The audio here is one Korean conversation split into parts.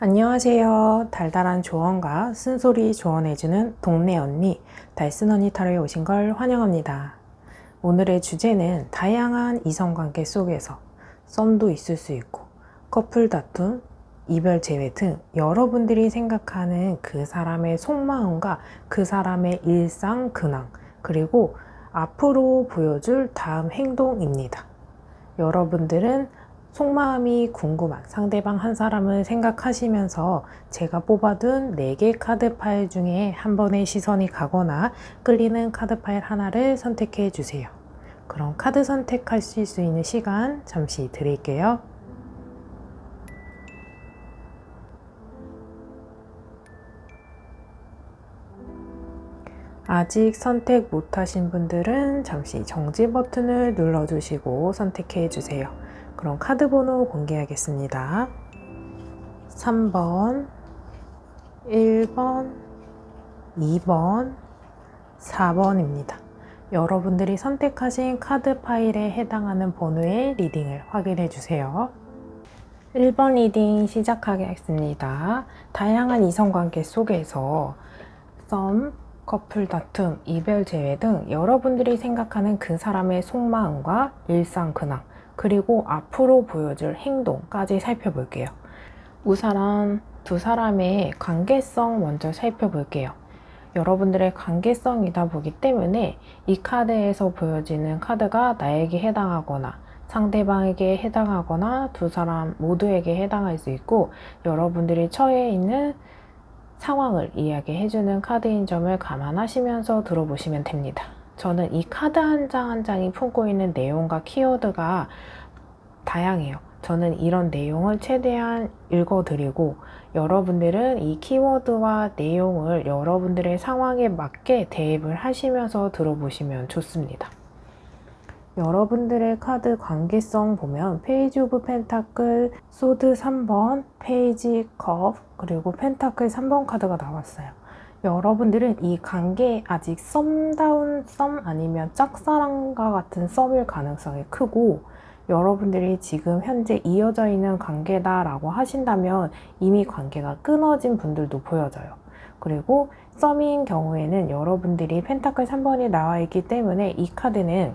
안녕하세요. 달달한 조언과 쓴소리 조언해주는 동네 언니, 달슨 언니 타로에 오신 걸 환영합니다. 오늘의 주제는 다양한 이성관계 속에서 썸도 있을 수 있고 커플 다툼, 이별 제외 등 여러분들이 생각하는 그 사람의 속마음과 그 사람의 일상 근황, 그리고 앞으로 보여줄 다음 행동입니다. 여러분들은 속마음이 궁금한 상대방 한 사람을 생각하시면서 제가 뽑아둔 4개 카드 파일 중에 한 번의 시선이 가거나 끌리는 카드 파일 하나를 선택해 주세요. 그럼 카드 선택하실 수 있는 시간 잠시 드릴게요. 아직 선택 못하신 분들은 잠시 정지 버튼을 눌러주시고 선택해 주세요. 그럼 카드 번호 공개하겠습니다. 3번, 1번, 2번, 4번입니다. 여러분들이 선택하신 카드 파일에 해당하는 번호의 리딩을 확인해 주세요. 1번 리딩 시작하겠습니다. 다양한 이성관계 속에서 썸, 커플 다툼, 이별 제외 등 여러분들이 생각하는 그 사람의 속마음과 일상 근황, 그리고 앞으로 보여줄 행동까지 살펴볼게요. 우선 두 사람의 관계성 먼저 살펴볼게요. 여러분들의 관계성이다 보기 때문에 이 카드에서 보여지는 카드가 나에게 해당하거나 상대방에게 해당하거나 두 사람 모두에게 해당할 수 있고, 여러분들이 처해 있는 상황을 이야기해주는 카드인 점을 감안하시면서 들어보시면 됩니다. 저는 이 카드 한 장 한 장이 품고 있는 내용과 키워드가 다양해요. 저는 이런 내용을 최대한 읽어드리고 여러분들은 이 키워드와 내용을 여러분들의 상황에 맞게 대입을 하시면서 들어보시면 좋습니다. 여러분들의 카드 관계성 보면 페이지 오브 펜타클, 소드 3번, 페이지 컵, 그리고 펜타클 3번 카드가 나왔어요. 여러분들은 이 관계 아직 썸다운 썸 아니면 짝사랑과 같은 썸일 가능성이 크고, 여러분들이 지금 현재 이어져 있는 관계다라고 하신다면 이미 관계가 끊어진 분들도 보여져요. 그리고 썸인 경우에는 여러분들이 펜타클 3번이 나와 있기 때문에 이 카드는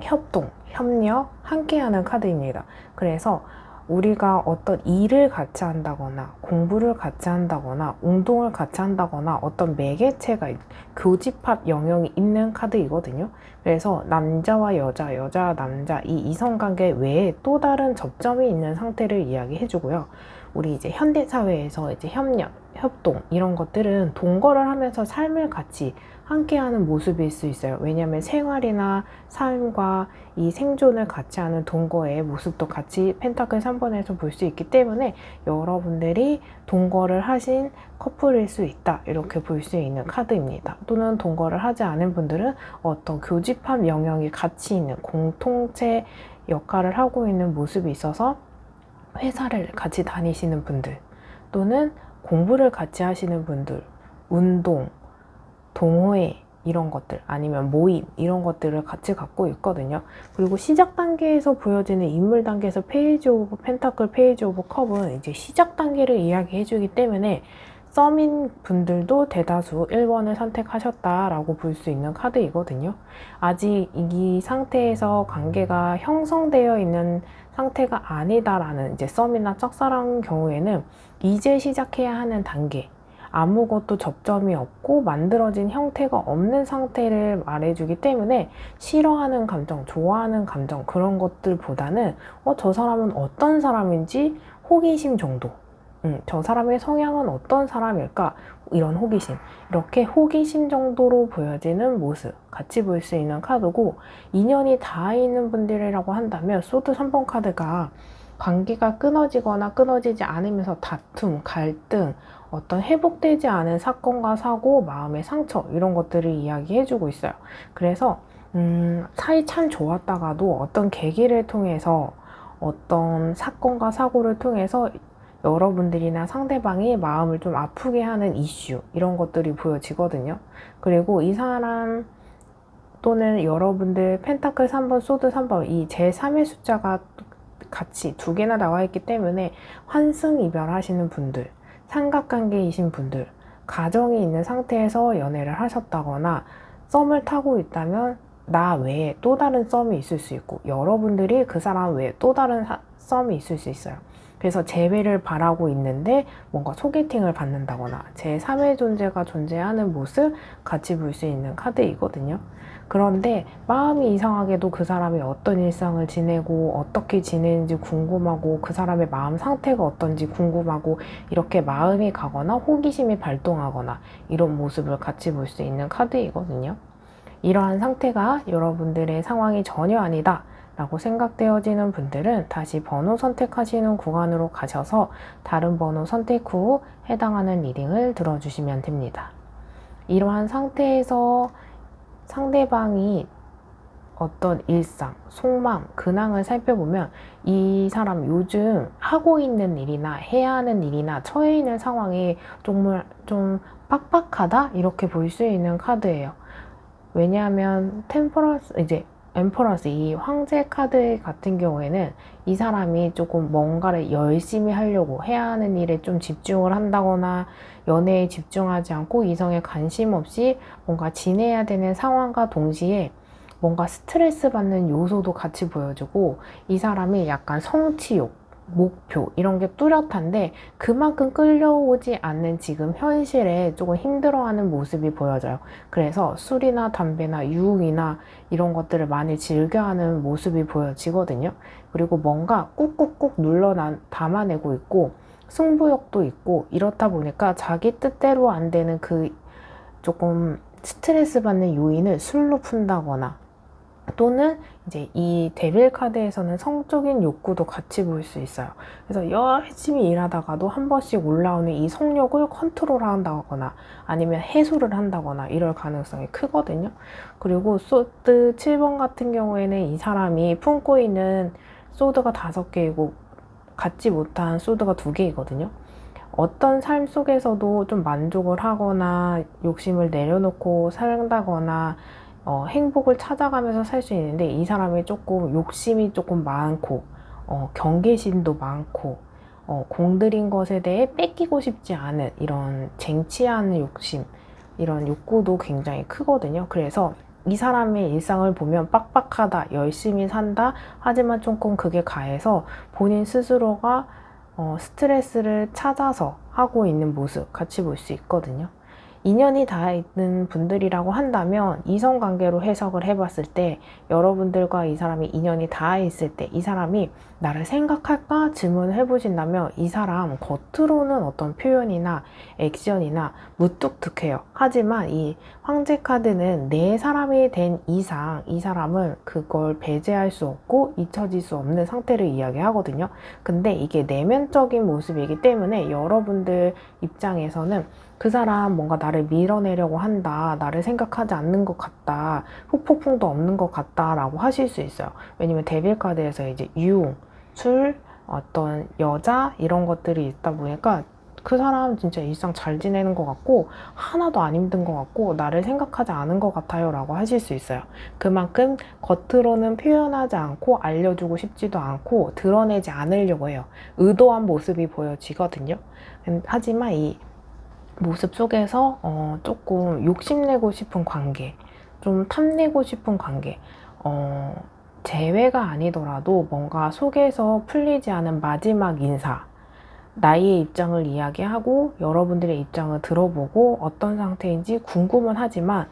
협동, 협력, 함께하는 카드입니다. 그래서 우리가 어떤 일을 같이 한다거나 공부를 같이 한다거나 운동을 같이 한다거나 어떤 매개체가 교집합 영역이 있는 카드이거든요. 그래서 남자와 여자, 여자와 남자 이 이성관계 외에 또 다른 접점이 있는 상태를 이야기해 주고요. 우리 이제 현대사회에서 이제 협력, 협동 이런 것들은 동거를 하면서 삶을 같이 함께하는 모습일 수 있어요. 왜냐하면 생활이나 삶과 이 생존을 같이 하는 동거의 모습도 같이 펜타클 3번에서 볼 수 있기 때문에 여러분들이 동거를 하신 커플일 수 있다, 이렇게 볼 수 있는 카드입니다. 또는 동거를 하지 않은 분들은 어떤 교집합 영역이 같이 있는 공통체 역할을 하고 있는 모습이 있어서 회사를 같이 다니시는 분들, 또는 공부를 같이 하시는 분들, 운동, 동호회 이런 것들, 아니면 모임 이런 것들을 같이 갖고 있거든요. 그리고 시작 단계에서 보여지는 인물 단계에서 페이지 오브 펜타클, 페이지 오브 컵은 이제 시작 단계를 이야기해 주기 때문에 썸인 분들도 대다수 1번을 선택하셨다라고 볼 수 있는 카드이거든요. 아직 이 상태에서 관계가 형성되어 있는 상태가 아니다라는 이제 썸이나 짝사랑 경우에는 이제 시작해야 하는 단계, 아무것도 접점이 없고 만들어진 형태가 없는 상태를 말해주기 때문에 싫어하는 감정, 좋아하는 감정 그런 것들보다는 저 사람은 어떤 사람인지 호기심 정도, 저 사람의 성향은 어떤 사람일까, 이런 호기심, 이렇게 호기심 정도로 보여지는 모습 같이 볼 수 있는 카드고, 인연이 닿아 있는 분들이라고 한다면 소드 3번 카드가 관계가 끊어지거나 끊어지지 않으면서 다툼, 갈등, 어떤 회복되지 않은 사건과 사고, 마음의 상처 이런 것들을 이야기해주고 있어요. 그래서 사이 참 좋았다가도 어떤 계기를 통해서 어떤 사건과 사고를 통해서 여러분들이나 상대방이 마음을 좀 아프게 하는 이슈 이런 것들이 보여지거든요. 그리고 이 사람 또는 여러분들 펜타클 3번, 소드 3번 이 제3의 숫자가 같이 두 개나 나와 있기 때문에 환승이별하시는 분들, 삼각관계이신 분들, 가정이 있는 상태에서 연애를 하셨다거나 썸을 타고 있다면 나 외에 또 다른 썸이 있을 수 있고 여러분들이 그 사람 외에 또 다른 썸이 있을 수 있어요. 그래서 재회를 바라고 있는데 뭔가 소개팅을 받는다거나 제3의 존재가 존재하는 모습 같이 볼 수 있는 카드이거든요. 그런데 마음이 이상하게도 그 사람이 어떤 일상을 지내고 어떻게 지내는지 궁금하고 그 사람의 마음 상태가 어떤지 궁금하고 이렇게 마음이 가거나 호기심이 발동하거나 이런 모습을 같이 볼 수 있는 카드이거든요. 이러한 상태가 여러분들의 상황이 전혀 아니다 라고 생각되어지는 분들은 다시 번호 선택하시는 구간으로 가셔서 다른 번호 선택 후 해당하는 리딩을 들어주시면 됩니다. 이러한 상태에서 상대방이 어떤 일상, 속마음, 근황을 살펴보면 이 사람 요즘 하고 있는 일이나 해야 하는 일이나 처해 있는 상황이 정말 좀 빡빡하다? 이렇게 볼 수 있는 카드예요. 왜냐하면 엠퍼러스 이 황제 카드 같은 경우에는 이 사람이 조금 뭔가를 열심히 하려고 해야 하는 일에 좀 집중을 한다거나 연애에 집중하지 않고 이성에 관심 없이 뭔가 지내야 되는 상황과 동시에 뭔가 스트레스 받는 요소도 같이 보여주고 이 사람이 약간 성취욕, 목표 이런 게 뚜렷한데 그만큼 끌려오지 않는 지금 현실에 조금 힘들어하는 모습이 보여져요. 그래서 술이나 담배나 유흥이나 이런 것들을 많이 즐겨하는 모습이 보여지거든요. 그리고 뭔가 꾹꾹꾹 담아내고 있고 승부욕도 있고 이렇다 보니까 자기 뜻대로 안 되는 그 조금 스트레스 받는 요인을 술로 푼다거나 또는 이제 이 데빌 카드에서는 성적인 욕구도 같이 보일 수 있어요. 그래서 열심히 일하다가도 한 번씩 올라오는 이 성욕을 컨트롤 한다거나 아니면 해소를 한다거나 이럴 가능성이 크거든요. 그리고 소드 7번 같은 경우에는 이 사람이 품고 있는 소드가 5개이고 갖지 못한 소드가 2개이거든요. 어떤 삶 속에서도 좀 만족을 하거나 욕심을 내려놓고 산다거나 행복을 찾아가면서 살 수 있는데 이 사람이 조금 욕심이 조금 많고 경계심도 많고 공들인 것에 대해 뺏기고 싶지 않은 이런 쟁취하는 욕심 이런 욕구도 굉장히 크거든요. 그래서 이 사람의 일상을 보면 빡빡하다, 열심히 산다, 하지만 조금 그게 가해서 본인 스스로가 스트레스를 찾아서 하고 있는 모습 같이 볼 수 있거든요. 인연이 닿아 있는 분들이라고 한다면 이성관계로 해석을 해봤을 때 여러분들과 이 사람이 인연이 닿아 있을 때 이 사람이 나를 생각할까 질문을 해보신다면 이 사람 겉으로는 어떤 표현이나 액션이나 무뚝뚝해요. 하지만 이 황제 카드는 내 사람이 된 이상 이 사람은 그걸 배제할 수 없고 잊혀질 수 없는 상태를 이야기하거든요. 근데 이게 내면적인 모습이기 때문에 여러분들 입장에서는 그 사람 뭔가 나를 밀어내려고 한다, 나를 생각하지 않는 것 같다, 후폭풍도 없는 것 같다 라고 하실 수 있어요. 왜냐면 데빌 카드에서 이제 유흥, 술, 어떤 여자 이런 것들이 있다 보니까 그 사람 진짜 일상 잘 지내는 것 같고 하나도 안 힘든 것 같고 나를 생각하지 않은 것 같아요 라고 하실 수 있어요. 그만큼 겉으로는 표현하지 않고 알려주고 싶지도 않고 드러내지 않으려고 해요. 의도한 모습이 보여지거든요. 하지만 이 모습 속에서 조금 욕심내고 싶은 관계, 좀 탐내고 싶은 관계, 재회가 아니더라도 뭔가 속에서 풀리지 않은 마지막 인사, 나의 입장을 이야기하고 여러분들의 입장을 들어보고 어떤 상태인지 궁금은 하지만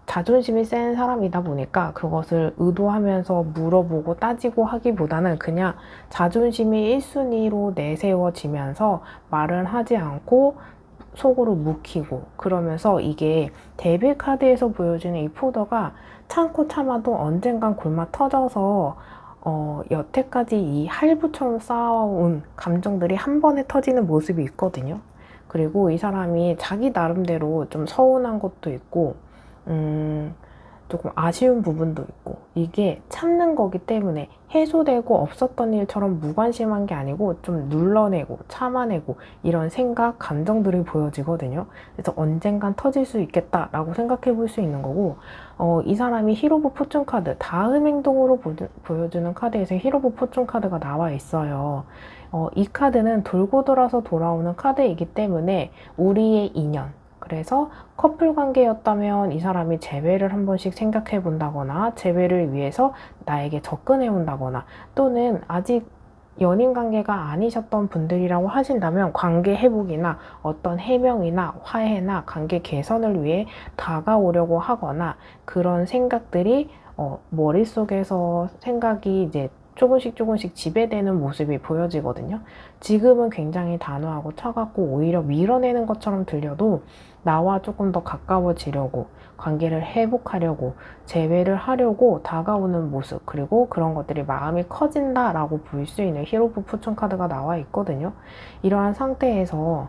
자존심이 센 사람이다 보니까 그것을 의도하면서 물어보고 따지고 하기보다는 그냥 자존심이 1순위로 내세워지면서 말은 하지 않고 속으로 묵히고 그러면서 이게 데빌 카드에서 보여주는 이 포더가 참고 참아도 언젠간 골마 터져서 여태까지 이 할부처럼 쌓아온 감정들이 한 번에 터지는 모습이 있거든요. 그리고 이 사람이 자기 나름대로 좀 서운한 것도 있고 조금 아쉬운 부분도 있고, 이게 참는 거기 때문에 해소되고 없었던 일처럼 무관심한 게 아니고 좀 눌러내고 참아내고 이런 생각, 감정들이 보여지거든요. 그래서 언젠간 터질 수 있겠다라고 생각해 볼 수 있는 거고, 이 사람이 히로부 포춘 카드, 다음 행동으로 보여주는 카드에서 히로부 포춘 카드가 나와 있어요. 이 카드는 돌고 돌아서 돌아오는 카드이기 때문에 우리의 인연, 그래서 커플 관계였다면 이 사람이 재회를 한 번씩 생각해 본다거나 재회를 위해서 나에게 접근해 온다거나, 또는 아직 연인 관계가 아니셨던 분들이라고 하신다면 관계 회복이나 어떤 해명이나 화해나 관계 개선을 위해 다가오려고 하거나, 그런 생각들이 머릿속에서 생각이 이제 조금씩 지배되는 모습이 보여지거든요. 지금은 굉장히 단호하고 차갑고 오히려 밀어내는 것처럼 들려도 나와 조금 더 가까워지려고, 관계를 회복하려고, 재회를 하려고 다가오는 모습, 그리고 그런 것들이 마음이 커진다라고 볼 수 있는 히로부 포춘 카드가 나와 있거든요. 이러한 상태에서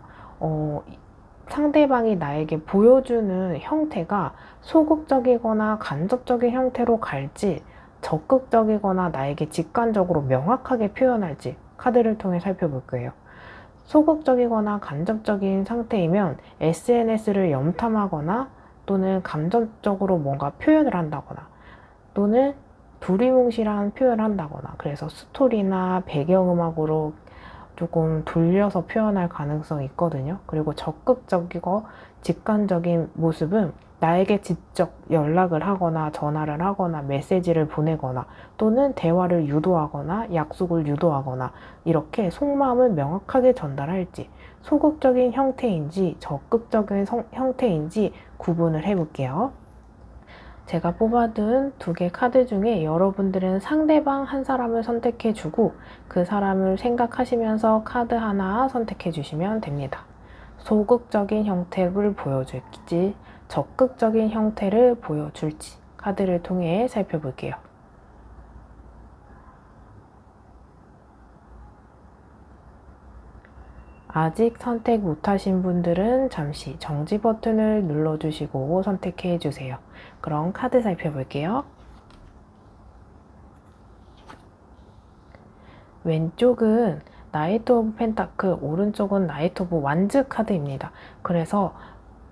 상대방이 나에게 보여주는 형태가 소극적이거나 간접적인 형태로 갈지, 적극적이거나 나에게 직관적으로 명확하게 표현할지 카드를 통해 살펴볼 거예요. 소극적이거나 간접적인 상태이면 SNS를 염탐하거나, 또는 감정적으로 뭔가 표현을 한다거나, 또는 두리뭉실한 표현을 한다거나, 그래서 스토리나 배경음악으로 조금 돌려서 표현할 가능성이 있거든요. 그리고 적극적이고 직관적인 모습은 나에게 직접 연락을 하거나 전화를 하거나 메시지를 보내거나, 또는 대화를 유도하거나 약속을 유도하거나, 이렇게 속마음을 명확하게 전달할지, 소극적인 형태인지 적극적인 형태인지 구분을 해볼게요. 제가 뽑아둔 두 개 카드 중에 여러분들은 상대방 한 사람을 선택해주고 그 사람을 생각하시면서 카드 하나 선택해주시면 됩니다. 소극적인 형태를 보여줄지 적극적인 형태를 보여줄지 카드를 통해 살펴볼게요. 아직 선택 못하신 분들은 잠시 정지 버튼을 눌러주시고 선택해 주세요. 그럼 카드 살펴볼게요. 왼쪽은 나이트 오브 펜타클, 오른쪽은 나이트 오브 완즈 카드입니다. 그래서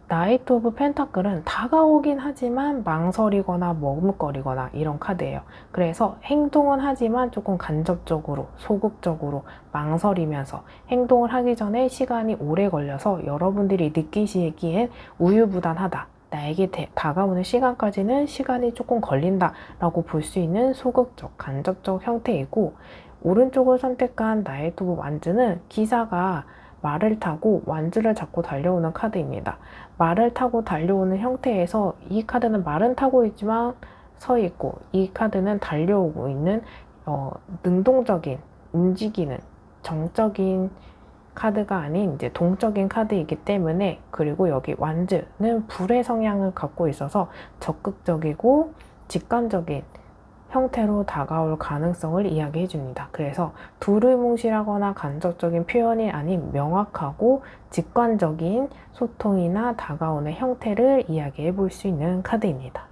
나이트 오브 펜타클은 다가오긴 하지만 망설이거나 머뭇거리거나 이런 카드예요. 그래서 행동은 하지만 조금 간접적으로, 소극적으로 망설이면서 행동을 하기 전에 시간이 오래 걸려서 여러분들이 느끼시기엔 우유부단하다, 나에게 다가오는 시간까지는 시간이 조금 걸린다 라고 볼 수 있는 소극적, 간접적 형태이고, 오른쪽을 선택한 나이트 오브 완즈는 기사가 말을 타고 완즈를 잡고 달려오는 카드입니다. 말을 타고 달려오는 형태에서 이 카드는 말은 타고 있지만 서 있고, 이 카드는 달려오고 있는 능동적인, 움직이는 정적인 카드가 아닌 이제 동적인 카드이기 때문에, 그리고 여기 완즈는 불의 성향을 갖고 있어서 적극적이고 직관적인 형태로 다가올 가능성을 이야기해 줍니다. 그래서 두루뭉실하거나 간접적인 표현이 아닌 명확하고 직관적인 소통이나 다가오는 형태를 이야기해 볼 수 있는 카드입니다.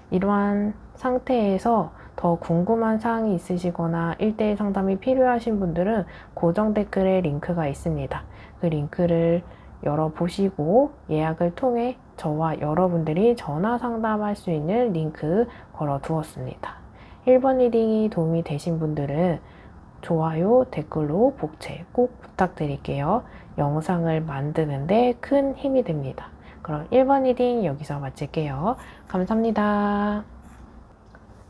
이러한 상태에서 더 궁금한 사항이 있으시거나 1대1 상담이 필요하신 분들은 고정 댓글에 링크가 있습니다. 그 링크를 열어보시고 예약을 통해 저와 여러분들이 전화 상담할 수 있는 링크 걸어 두었습니다. 1번 리딩이 도움이 되신 분들은 좋아요, 댓글로 복채 꼭 부탁드릴게요. 영상을 만드는데 큰 힘이 됩니다. 그럼 1번 리딩 여기서 마칠게요. 감사합니다.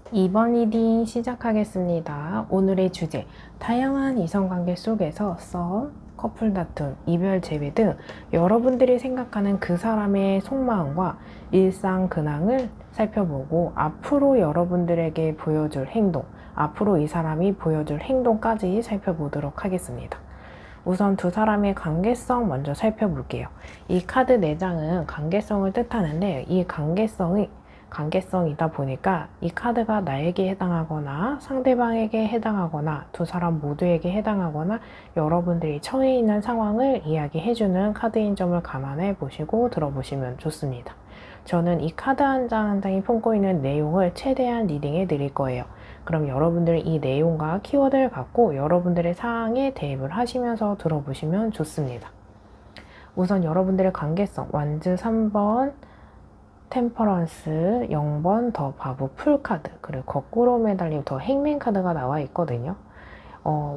2번 리딩 시작하겠습니다. 오늘의 주제, 다양한 이성관계 속에서 썸, 커플 다툼, 이별 재회 등 여러분들이 생각하는 그 사람의 속마음과 일상 근황을 살펴보고 앞으로 여러분들에게 보여줄 행동, 앞으로 이 사람이 보여줄 행동까지 살펴보도록 하겠습니다. 우선 두 사람의 관계성 먼저 살펴볼게요. 이 카드 4장은 관계성을 뜻하는데, 이 관계성이다 보니까 이 카드가 나에게 해당하거나 상대방에게 해당하거나 두 사람 모두에게 해당하거나 여러분들이 처해 있는 상황을 이야기해주는 카드인 점을 감안해 보시고 들어보시면 좋습니다. 저는 이 카드 한 장 한 장이 품고 있는 내용을 최대한 리딩해 드릴 거예요. 그럼 여러분들은 이 내용과 키워드를 갖고 여러분들의 상황에 대입을 하시면서 들어보시면 좋습니다. 우선 여러분들의 관계성, 완즈 3번, 템퍼런스, 0번 더 바보 풀카드, 그리고 거꾸로 매달림 더 행맨 카드가 나와 있거든요.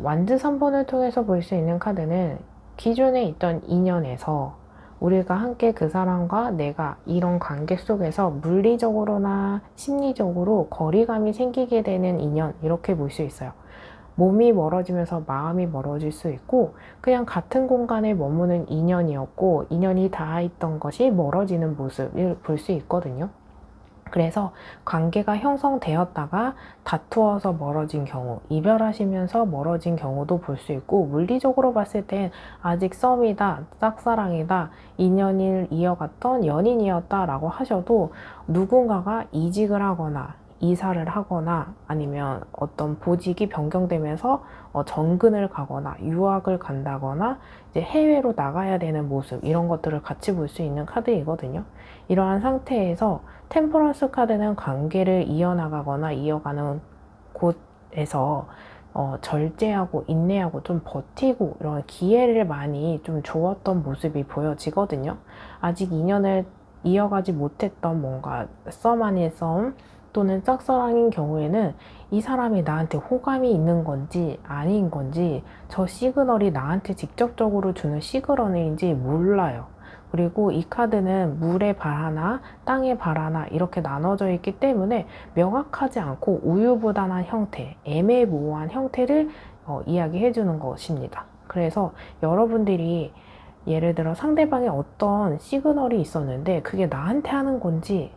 완즈 3번을 통해서 볼 수 있는 카드는 기존에 있던 인연에서 우리가 함께 그 사람과 내가 이런 관계 속에서 물리적으로나 심리적으로 거리감이 생기게 되는 인연, 이렇게 볼 수 있어요. 몸이 멀어지면서 마음이 멀어질 수 있고, 그냥 같은 공간에 머무는 인연이었고 인연이 닿아있던 것이 멀어지는 모습을 볼 수 있거든요. 그래서 관계가 형성되었다가 다투어서 멀어진 경우, 이별하시면서 멀어진 경우도 볼 수 있고, 물리적으로 봤을 땐 아직 썸이다, 짝사랑이다, 인연을 이어갔던 연인이었다 라고 하셔도 누군가가 이직을 하거나 이사를 하거나 아니면 어떤 보직이 변경되면서 정근을 가거나 유학을 간다거나 이제 해외로 나가야 되는 모습, 이런 것들을 같이 볼 수 있는 카드이거든요. 이러한 상태에서 템퍼런스 카드는 관계를 이어나가거나 이어가는 곳에서 절제하고 인내하고 좀 버티고 이런 기회를 많이 좀 주었던 모습이 보여지거든요. 아직 인연을 이어가지 못했던 뭔가 썸 아닌 썸 또는 짝사랑인 경우에는 이 사람이 나한테 호감이 있는 건지 아닌 건지, 저 시그널이 나한테 직접적으로 주는 시그널인지 몰라요. 그리고 이 카드는 물의 발 하나, 땅의 발 하나 이렇게 나눠져 있기 때문에 명확하지 않고 우유부단한 형태, 애매모호한 형태를 이야기해 주는 것입니다. 그래서 여러분들이 예를 들어 상대방의 어떤 시그널이 있었는데 그게 나한테 하는 건지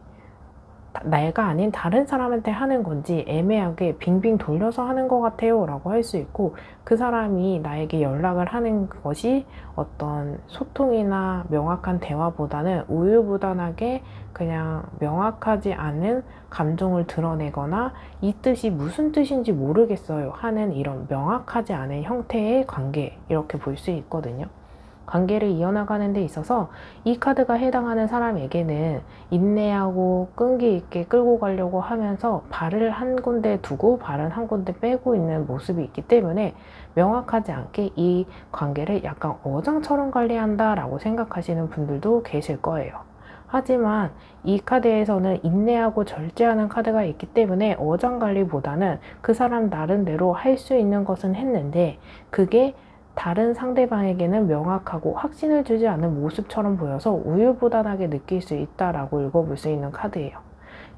내가 아닌 다른 사람한테 하는 건지 애매하게 빙빙 돌려서 하는 것 같아요 라고 할 수 있고, 그 사람이 나에게 연락을 하는 것이 어떤 소통이나 명확한 대화보다는 우유부단하게 그냥 명확하지 않은 감정을 드러내거나 이 뜻이 무슨 뜻인지 모르겠어요 하는 이런 명확하지 않은 형태의 관계, 이렇게 볼 수 있거든요. 관계를 이어나가는 데 있어서 이 카드가 해당하는 사람에게는 인내하고 끈기 있게 끌고 가려고 하면서 발을 한 군데 두고 발은 한 군데 빼고 있는 모습이 있기 때문에 명확하지 않게 이 관계를 약간 어장처럼 관리한다 라고 생각하시는 분들도 계실 거예요. 하지만 이 카드에서는 인내하고 절제하는 카드가 있기 때문에 어장관리보다는 그 사람 나름대로 할 수 있는 것은 했는데 그게 다른 상대방에게는 명확하고 확신을 주지 않는 모습처럼 보여서 우유부단하게 느낄 수 있다라고 읽어볼 수 있는 카드예요.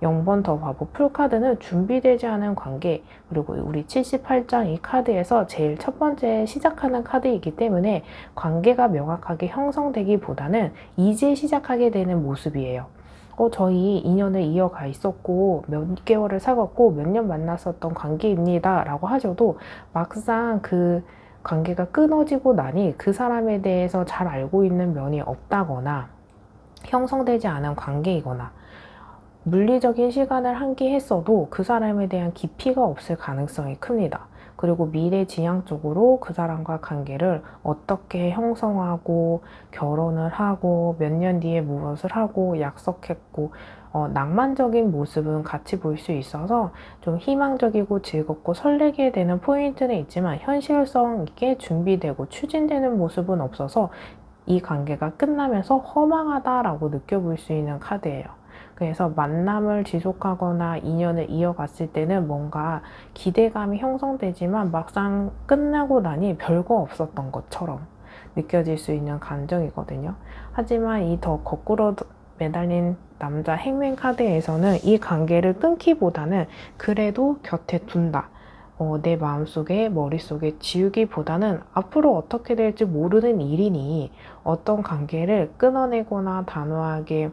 0번 더 바보 풀카드는 준비되지 않은 관계, 그리고 우리 78장 이 카드에서 제일 첫 번째 시작하는 카드이기 때문에 관계가 명확하게 형성되기보다는 이제 시작하게 되는 모습이에요. 저희 인연을 이어가 있었고 몇 개월을 사귀었고 몇 년 만났었던 관계입니다 라고 하셔도 막상 그 관계가 끊어지고 나니 그 사람에 대해서 잘 알고 있는 면이 없다거나 형성되지 않은 관계이거나 물리적인 시간을 함께 했어도 그 사람에 대한 깊이가 없을 가능성이 큽니다. 그리고 미래지향적으로 그 사람과 관계를 어떻게 형성하고 결혼을 하고 몇 년 뒤에 무엇을 하고 약속했고 낭만적인 모습은 같이 볼 수 있어서 좀 희망적이고 즐겁고 설레게 되는 포인트는 있지만 현실성 있게 준비되고 추진되는 모습은 없어서 이 관계가 끝나면서 허망하다라고 느껴볼 수 있는 카드예요. 그래서 만남을 지속하거나 인연을 이어갔을 때는 뭔가 기대감이 형성되지만 막상 끝나고 나니 별거 없었던 것처럼 느껴질 수 있는 감정이거든요. 하지만 이 더 거꾸로 매달린 남자 행맨 카드에서는 이 관계를 끊기보다는 그래도 곁에 둔다. 내 마음속에 머릿속에 지우기보다는 앞으로 어떻게 될지 모르는 일이니 어떤 관계를 끊어내거나 단호하게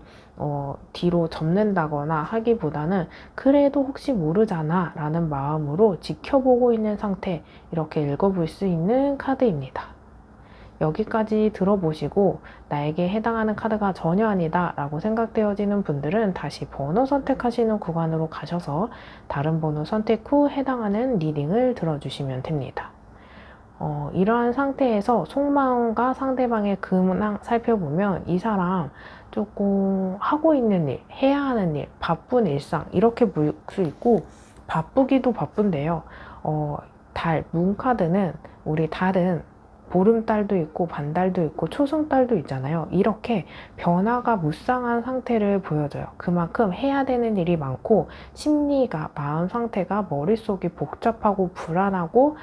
뒤로 접는다거나 하기보다는 그래도 혹시 모르잖아 라는 마음으로 지켜보고 있는 상태, 이렇게 읽어볼 수 있는 카드입니다. 여기까지 들어보시고 나에게 해당하는 카드가 전혀 아니다 라고 생각되어지는 분들은 다시 번호 선택하시는 구간으로 가셔서 다른 번호 선택 후 해당하는 리딩을 들어주시면 됩니다. 이러한 상태에서 속마음과 상대방의 근황 살펴보면 이 사람 조금 하고 있는 일, 해야 하는 일, 바쁜 일상 이렇게 볼 수 있고 바쁘기도 바쁜데요. 문카드는 우리 달은 보름달도 있고 반달도 있고 초승달도 있잖아요. 이렇게 변화가 무쌍한 상태를 보여줘요. 그만큼 해야 되는 일이 많고 심리가, 마음 상태가 머릿속이 복잡하고 불안하고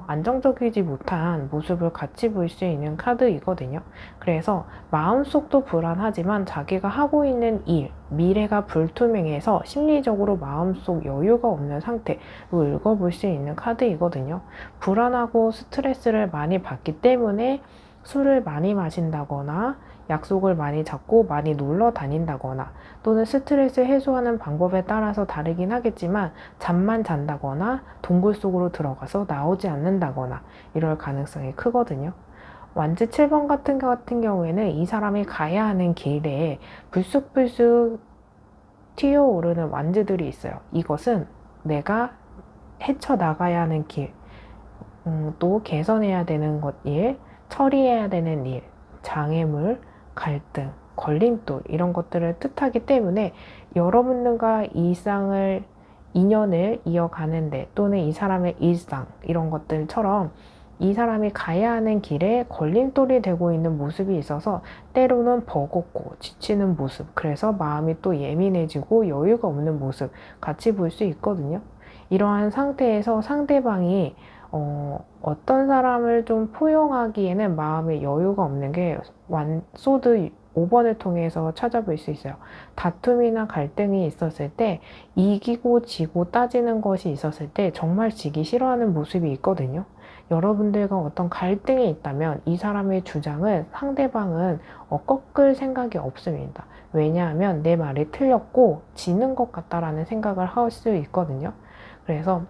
안정적이지 못한 모습을 같이 볼 수 있는 카드이거든요. 그래서 마음속도 불안하지만 자기가 하고 있는 일, 미래가 불투명해서 심리적으로 마음속 여유가 없는 상태로 읽어볼 수 있는 카드이거든요. 불안하고 스트레스를 많이 받기 때문에 술을 많이 마신다거나 약속을 많이 잡고 많이 놀러 다닌다거나 또는 스트레스 해소하는 방법에 따라서 다르긴 하겠지만 잠만 잔다거나 동굴 속으로 들어가서 나오지 않는다거나 이럴 가능성이 크거든요. 완즈 7번 같은 경우에는 이 사람이 가야 하는 길에 불쑥불쑥 튀어오르는 완즈들이 있어요. 이것은 내가 헤쳐나가야 하는 길, 또 개선해야 되는 일, 처리해야 되는 일, 장애물, 갈등, 걸림돌 이런 것들을 뜻하기 때문에 여러분들과 인연을 이어가는데 또는 이 사람의 일상 이런 것들처럼 이 사람이 가야 하는 길에 걸림돌이 되고 있는 모습이 있어서 때로는 버겁고 지치는 모습, 그래서 마음이 또 예민해지고 여유가 없는 모습 같이 볼 수 있거든요. 이러한 상태에서 상대방이 어떤 사람을 좀 포용하기에는 마음의 여유가 없는 게 소드 5번을 통해서 찾아볼 수 있어요. 다툼이나 갈등이 있었을 때 이기고 지고 따지는 것이 있었을 때 정말 지기 싫어하는 모습이 있거든요. 여러분들과 어떤 갈등이 있다면 이 사람의 주장은 상대방은 꺾을 생각이 없습니다. 왜냐하면 내 말이 틀렸고 지는 것 같다라는 생각을 할 수 있거든요. 그래서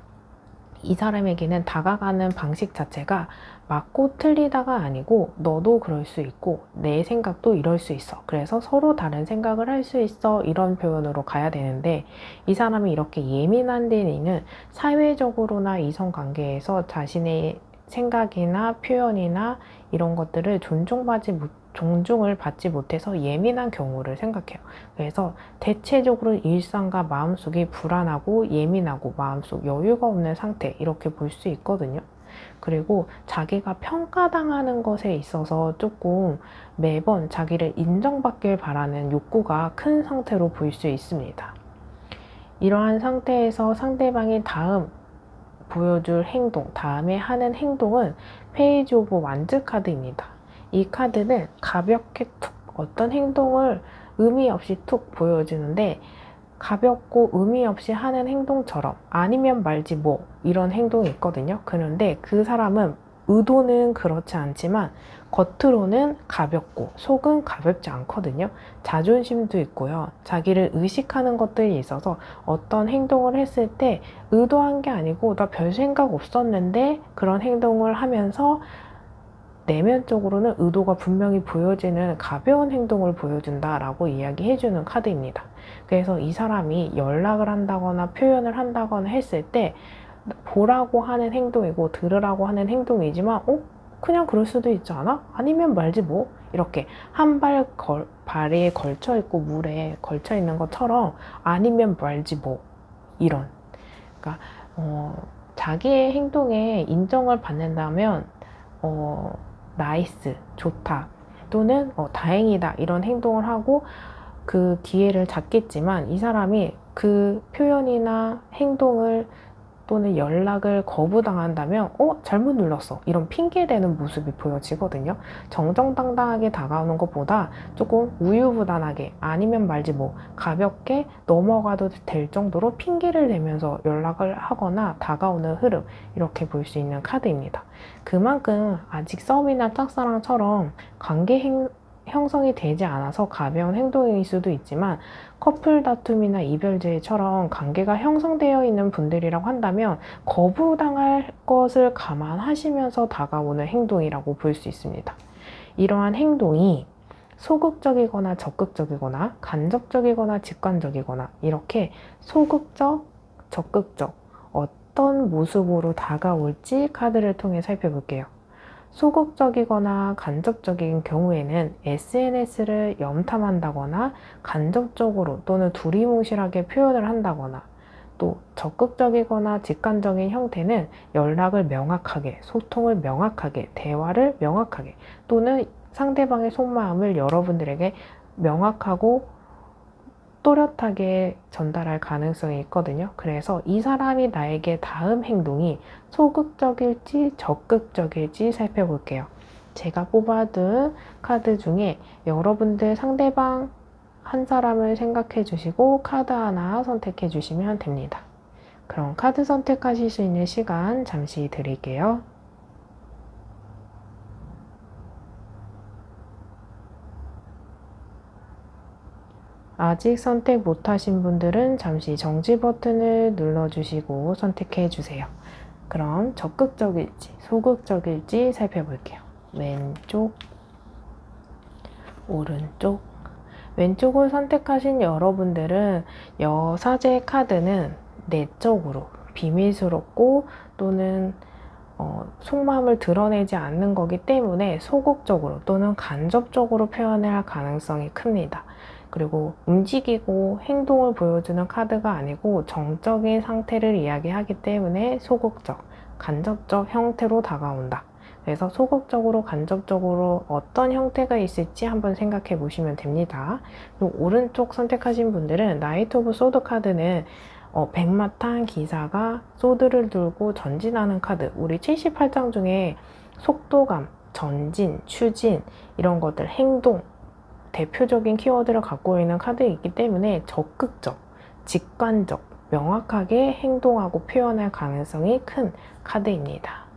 이 사람에게는 다가가는 방식 자체가 맞고 틀리다가 아니고 너도 그럴 수 있고 내 생각도 이럴 수 있어. 그래서 서로 다른 생각을 할 수 있어. 이런 표현으로 가야 되는데 이 사람이 이렇게 예민한 데는 사회적으로나 이성관계에서 자신의 생각이나 표현이나 이런 것들을 존중을 받지 못해서 예민한 경우를 생각해요. 그래서 대체적으로 일상과 마음속이 불안하고 예민하고 마음속 여유가 없는 상태 이렇게 볼 수 있거든요. 그리고 자기가 평가당하는 것에 있어서 조금 매번 자기를 인정받길 바라는 욕구가 큰 상태로 보일 수 있습니다. 이러한 상태에서 상대방이 보여줄 행동, 다음에 하는 행동은 페이지 오브 완즈 카드입니다. 이 카드는 가볍게 툭 어떤 행동을 의미 없이 툭 보여주는데 가볍고 의미 없이 하는 행동처럼 아니면 말지 뭐 이런 행동이 있거든요. 그런데 그 사람은 의도는 그렇지 않지만 겉으로는 가볍고 속은 가볍지 않거든요. 자존심도 있고요. 자기를 의식하는 것들이 있어서 어떤 행동을 했을 때 의도한 게 아니고 나 별 생각 없었는데 그런 행동을 하면서 내면적으로는 의도가 분명히 보여지는 가벼운 행동을 보여준다라고 이야기해주는 카드입니다. 그래서 이 사람이 연락을 한다거나 표현을 한다거나 했을 때 보라고 하는 행동이고 들으라고 하는 행동이지만 그냥 그럴 수도 있지 않아? 아니면 말지 뭐 이렇게 한 발에 걸쳐 있고 물에 걸쳐 있는 것처럼 아니면 말지 뭐 이런 그러니까 자기의 행동에 인정을 받는다면 나이스, 좋다 또는 다행이다 이런 행동을 하고 그 기회를 잡겠지만 이 사람이 그 표현이나 행동을 또는 연락을 거부당한다면 잘못 눌렀어 이런 핑계대는 모습이 보여지거든요. 정정당당하게 다가오는 것보다 조금 우유부단하게 아니면 말지 뭐 가볍게 넘어가도 될 정도로 핑계를 대면서 연락을 하거나 다가오는 흐름 이렇게 볼 수 있는 카드입니다. 그만큼 아직 썸이나 짝사랑처럼 관계 형성이 되지 않아서 가벼운 행동일 수도 있지만 커플 다툼이나 이별제처럼 관계가 형성되어 있는 분들이라고 한다면 거부당할 것을 감안하시면서 다가오는 행동이라고 볼 수 있습니다. 이러한 행동이 소극적이거나 적극적이거나 간접적이거나 직관적이거나 이렇게 소극적, 적극적 어떤 모습으로 다가올지 카드를 통해 살펴볼게요. 소극적이거나 간접적인 경우에는 SNS를 염탐한다거나 간접적으로 또는 두리뭉실하게 표현을 한다거나, 또 적극적이거나 직관적인 형태는 연락을 명확하게, 소통을 명확하게, 대화를 명확하게, 또는 상대방의 속마음을 여러분들에게 명확하고 또렷하게 전달할 가능성이 있거든요. 그래서 이 사람이 나에게 다음 행동이 소극적일지 적극적일지 살펴볼게요. 제가 뽑아둔 카드 중에 여러분들 상대방 한 사람을 생각해 주시고 카드 하나 선택해 주시면 됩니다. 그럼 카드 선택하실 수 있는 시간 잠시 드릴게요. 아직 선택 못하신 분들은 잠시 정지 버튼을 눌러주시고 선택해 주세요. 그럼 적극적일지 소극적일지 살펴볼게요. 왼쪽, 오른쪽. 왼쪽을 선택하신 여러분들은 여사제 카드는 내적으로 비밀스럽고 또는 속마음을 드러내지 않는 거기 때문에 소극적으로 또는 간접적으로 표현을 할 가능성이 큽니다. 그리고 움직이고 행동을 보여주는 카드가 아니고 정적인 상태를 이야기하기 때문에 소극적, 간접적 형태로 다가온다. 그래서 소극적으로, 간접적으로 어떤 형태가 있을지 한번 생각해 보시면 됩니다. 그리고 오른쪽 선택하신 분들은 나이트 오브 소드 카드는 백마탄 기사가 소드를 들고 전진하는 카드, 우리 78장 중에 속도감, 전진, 추진 이런 것들, 행동, 대표적인 키워드를 갖고 있는 카드이기 때문에 적극적, 직관적, 명확하게 행동하고 표현할 가능성이 큰 카드입니다.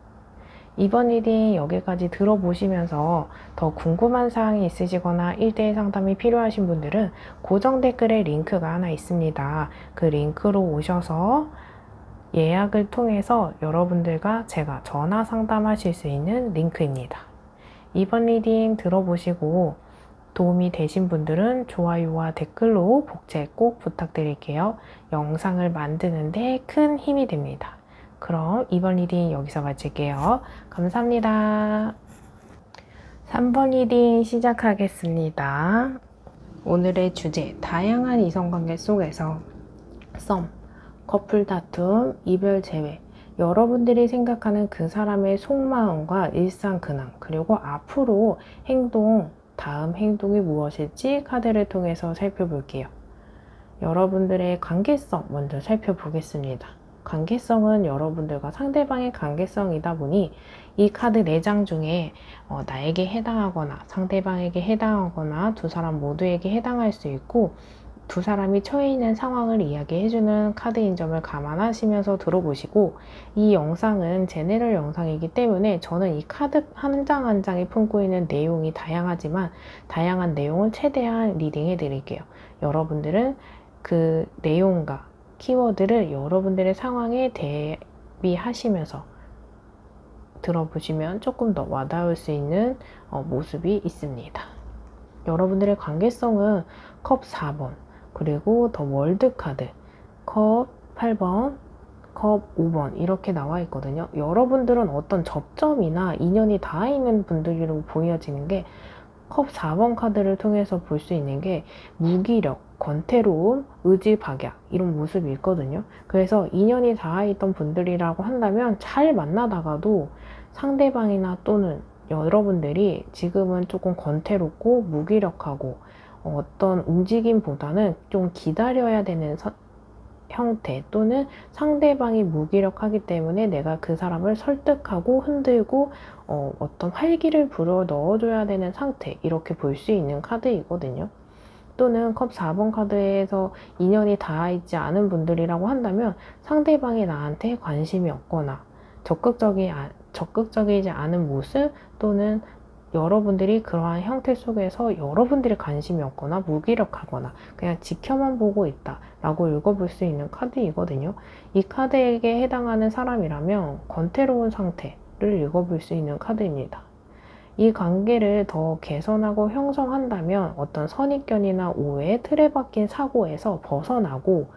이번 리딩 여기까지 들어보시면서 더 궁금한 사항이 있으시거나 1대1 상담이 필요하신 분들은 고정 댓글에 링크가 하나 있습니다. 그 링크로 오셔서 예약을 통해서 여러분들과 제가 전화 상담하실 수 있는 링크입니다. 이번 리딩 들어보시고 도움이 되신 분들은 좋아요와 댓글로 복제 꼭 부탁드릴게요. 영상을 만드는데 큰 힘이 됩니다. 그럼 이번 리딩 여기서 마칠게요. 감사합니다. 3번 리딩 시작하겠습니다. 오늘의 주제, 다양한 이성관계 속에서 썸, 커플 다툼, 이별 제외, 여러분들이 생각하는 그 사람의 속마음과 일상 근황, 그리고 앞으로 행동, 다음 행동이 무엇일지 카드를 통해서 살펴볼게요. 여러분들의 관계성 먼저 살펴보겠습니다. 관계성은 여러분들과 상대방의 관계성이다 보니 이 카드 4장 중에 나에게 해당하거나 상대방에게 해당하거나 두 사람 모두에게 해당할 수 있고, 두 사람이 처해 있는 상황을 이야기해주는 카드인 점을 감안하시면서 들어보시고, 이 영상은 제네럴 영상이기 때문에 저는 이 카드 한 장 한 장이 품고 있는 내용이 다양하지만 다양한 내용을 최대한 리딩해 드릴게요. 여러분들은 그 내용과 키워드를 여러분들의 상황에 대비하시면서 들어보시면 조금 더 와닿을 수 있는 모습이 있습니다. 여러분들의 관계성은 컵 4번, 그리고 더 월드 카드, 컵 8번, 컵 5번 이렇게 나와 있거든요. 여러분들은 어떤 접점이나 인연이 닿아 있는 분들이라고 보여지는 게 컵 4번 카드를 통해서 볼 수 있는 게 무기력, 권태로움, 의지박약 이런 모습이 있거든요. 그래서 인연이 닿아있던 분들이라고 한다면 잘 만나다가도 상대방이나 또는 여러분들이 지금은 조금 권태롭고 무기력하고 어떤 움직임보다는 좀 기다려야 되는 형태, 또는 상대방이 무기력하기 때문에 내가 그 사람을 설득하고 흔들고 어떤 활기를 불어 넣어줘야 되는 상태, 이렇게 볼 수 있는 카드이거든요. 또는 컵 4번 카드에서 인연이 닿아있지 않은 분들이라고 한다면 상대방이 나한테 관심이 없거나 적극적이지 않은 모습, 또는 여러분들이 그러한 형태 속에서 여러분들이 관심이 없거나 무기력하거나 그냥 지켜만 보고 있다 라고 읽어볼 수 있는 카드이거든요. 이 카드에게 해당하는 사람이라면 권태로운 상태를 읽어볼 수 있는 카드입니다. 이 관계를 더 개선하고 형성한다면 어떤 선입견이나 오해, 틀에 박힌 사고에서 벗어나고